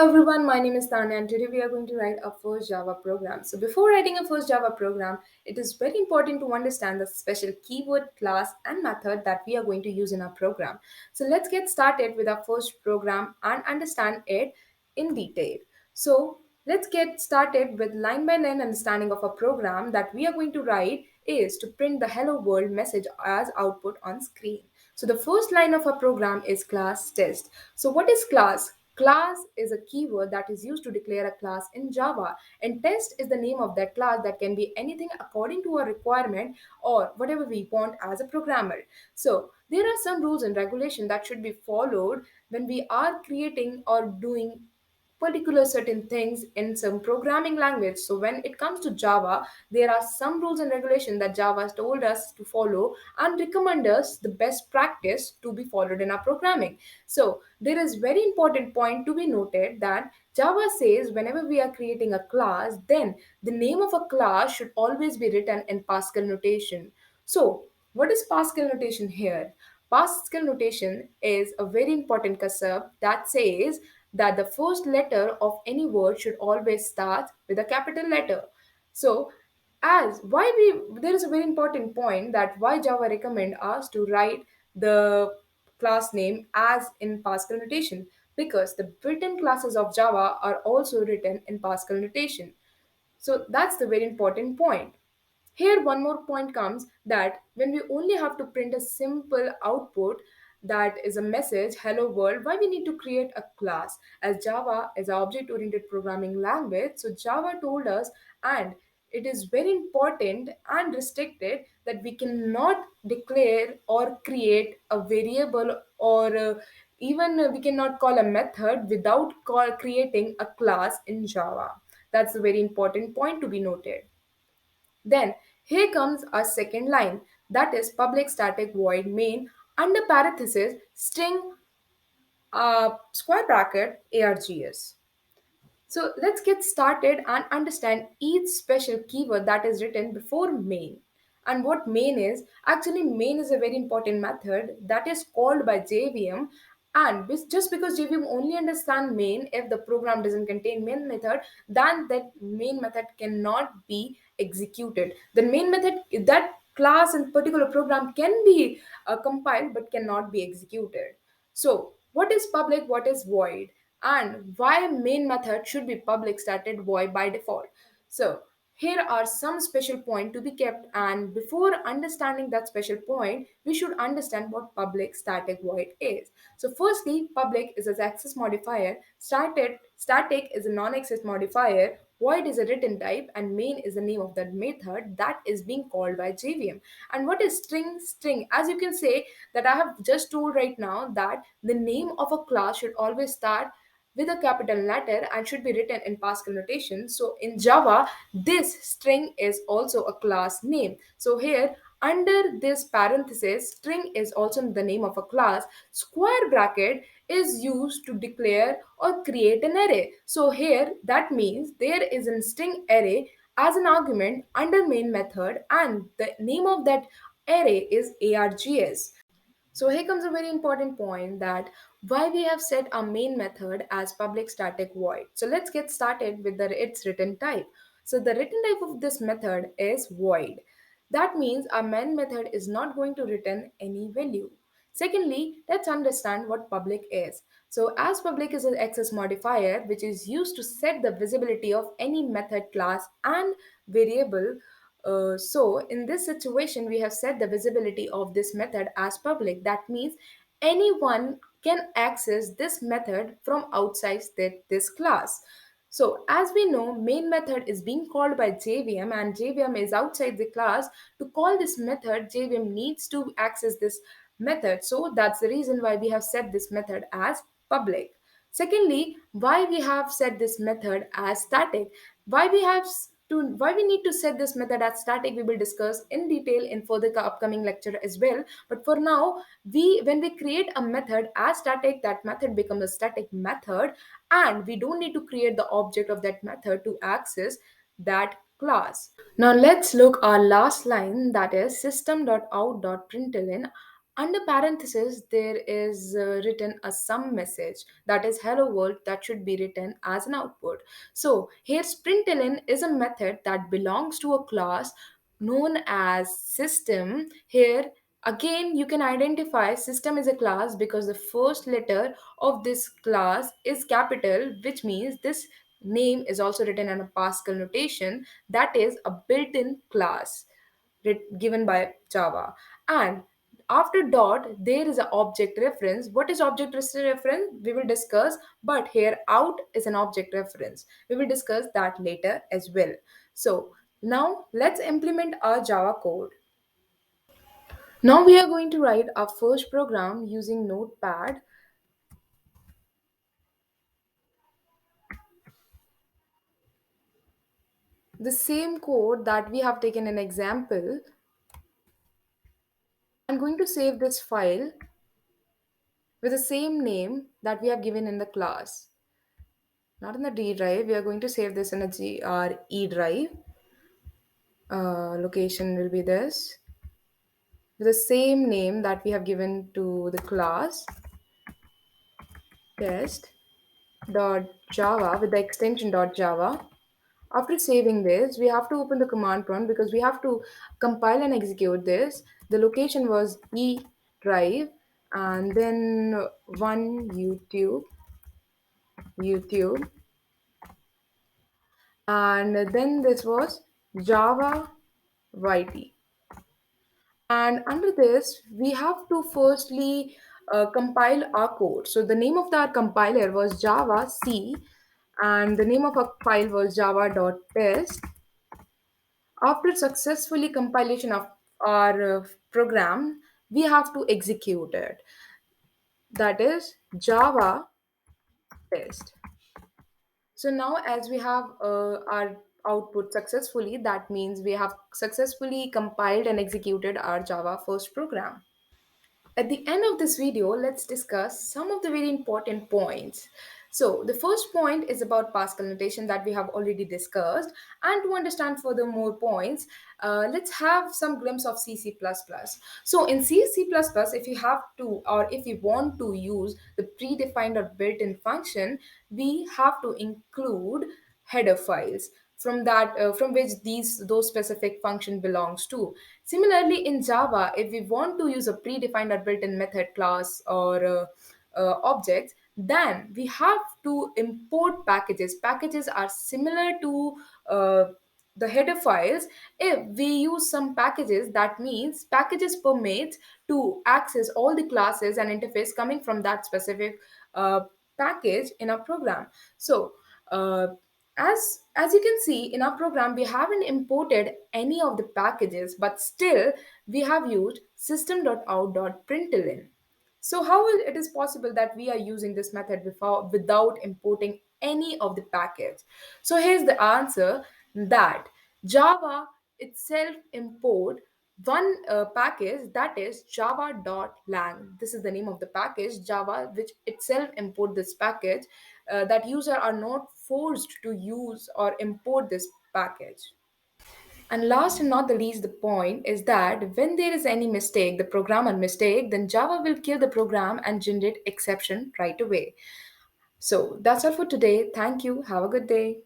everyone, my name is Tanya and today we are going to write our first Java program. So before writing a first Java program, it is very important to understand the special keyword, class and method that we are going to use in our program. So let's get started with our first program and understand it in detail. So let's get started with line by line understanding of a program that we are going to write is to print the hello world message as output on screen. So the first line of our program is class test. So what is class? Class is a keyword that is used to declare a class in Java, and test is the name of that class that can be anything according to our requirement or whatever we want as a programmer. So, there are some rules and regulations that should be followed when we are creating or doing particular certain things in some programming language. So when it comes to Java, there are some rules and regulations that Java has told us to follow and recommend us the best practice to be followed in our programming. So there is very important point to be noted that Java says whenever we are creating a class, then the name of a class should always be written in Pascal notation. So what is Pascal notation here? Pascal notation is a very important concept that says that the first letter of any word should always start with a capital letter. So, as why we there is a very important point that why Java recommend us to write the class name as in Pascal notation because the written classes of Java are also written in Pascal notation. So that's the very important point. Here, one more point comes that when we only have to print a simple output that is a message, hello world, why we need to create a class? As Java is an object oriented programming language, so Java told us, and it is very important and restricted that we cannot declare or create a variable or even we cannot call a method without creating a class in Java. That's a very important point to be noted. Then here comes our second line, that is public static void main under parenthesis string square bracket args. So let's get started and understand each special keyword that is written before main. And what main is, actually main is a very important method that is called by JVM, and just because JVM only understand main if the program doesn't contain main method, then that main method cannot be executed. The main method, that class in particular program can be compiled but cannot be executed. So, what is public, what is void, and why main method should be public static void by default? So, here are some special point to be kept, and before understanding that special point, we should understand what public static void is. So, firstly, public is an access modifier, static is a non-access modifier, void is a written type, and main is the name of that method that is being called by JVM. And what is string? String, as you can say, that I have just told right now that the name of a class should always start with a capital letter and should be written in Pascal notation. So in Java, this string is also a class name. So here, under this parenthesis, string is also the name of a class. Square bracket is used to declare or create an array. So here, that means there is a string array as an argument under main method, and the name of that array is args. So here comes a very important point that why we have set our main method as public static void. So let's get started with its written type. So the written type of this method is void. That means our main method is not going to return any value. Secondly, let's understand what public is. So as public is an access modifier which is used to set the visibility of any method, class and variable. So in this situation, we have set the visibility of this method as public. That means anyone can access this method from outside this class. So as we know, main method is being called by JVM and JVM is outside the class. To call this method, JVM needs to access this method. So that's the reason why we have set this method as public. Secondly, why we have set this method as static? Why we need to set this method as static, we will discuss in detail in further upcoming lecture as well. But for now, we when we create a method as static, that method becomes a static method, and we don't need to create the object of that method to access that class. Now let's look our last line, that is system.out.println Under parenthesis, there is written a some message that is hello world that should be written as an output. So here println is a method that belongs to a class known as system. Here again you can identify system is a class because the first letter of this class is capital, which means this name is also written in a Pascal notation, that is a built-in class given by Java. And after dot, there is an object reference. What is object reference? We will discuss, but here out is an object reference. We will discuss that later as well. So now let's implement our Java code. Now we are going to write our first program using Notepad, the same code that we have taken an example. I'm going to save this file with the same name that we have given in the class. Not in the D drive, we are going to save this in a GRE drive. Location will be this with the same name that we have given to the class, test dot java with the extension dot java. After saving this, we have to open the command prompt because we have to compile and execute this. The location was E drive, and then one YouTube, and then this was Java YT. And under this, we have to firstly compile our code. So the name of our compiler was Java C, and the name of our file was java.test. After successfully compilation of our program, we have to execute it. That is Java test. So now, as we have our output successfully, that means we have successfully compiled and executed our Java first program. At the end of this video, let's discuss some of the very important points. So, the first point is about Pascal notation that we have already discussed. And to understand further more points, let's have some glimpse of C++. So, in C++, if you have to or if you want to use the predefined or built-in function, we have to include header files from which those specific function belongs to. Similarly, in Java, if we want to use a predefined or built-in method, class, or objects, then we have to import packages. Packages are similar to the header files. If we use some packages, that means packages permit to access all the classes and interface coming from that specific package in our program. So as you can see in our program, we haven't imported any of the packages, but still we have used system.out.println. So how it is possible that we are using this method without importing any of the package? So here's the answer, that Java itself import one package, that is java.lang. This is the name of the package, Java, which itself import this package, that user are not forced to use or import this package. And last and not the least, the point is that when there is any mistake, the programmer mistake, then Java will kill the program and generate exception right away. So that's all for today. Thank you. Have a good day.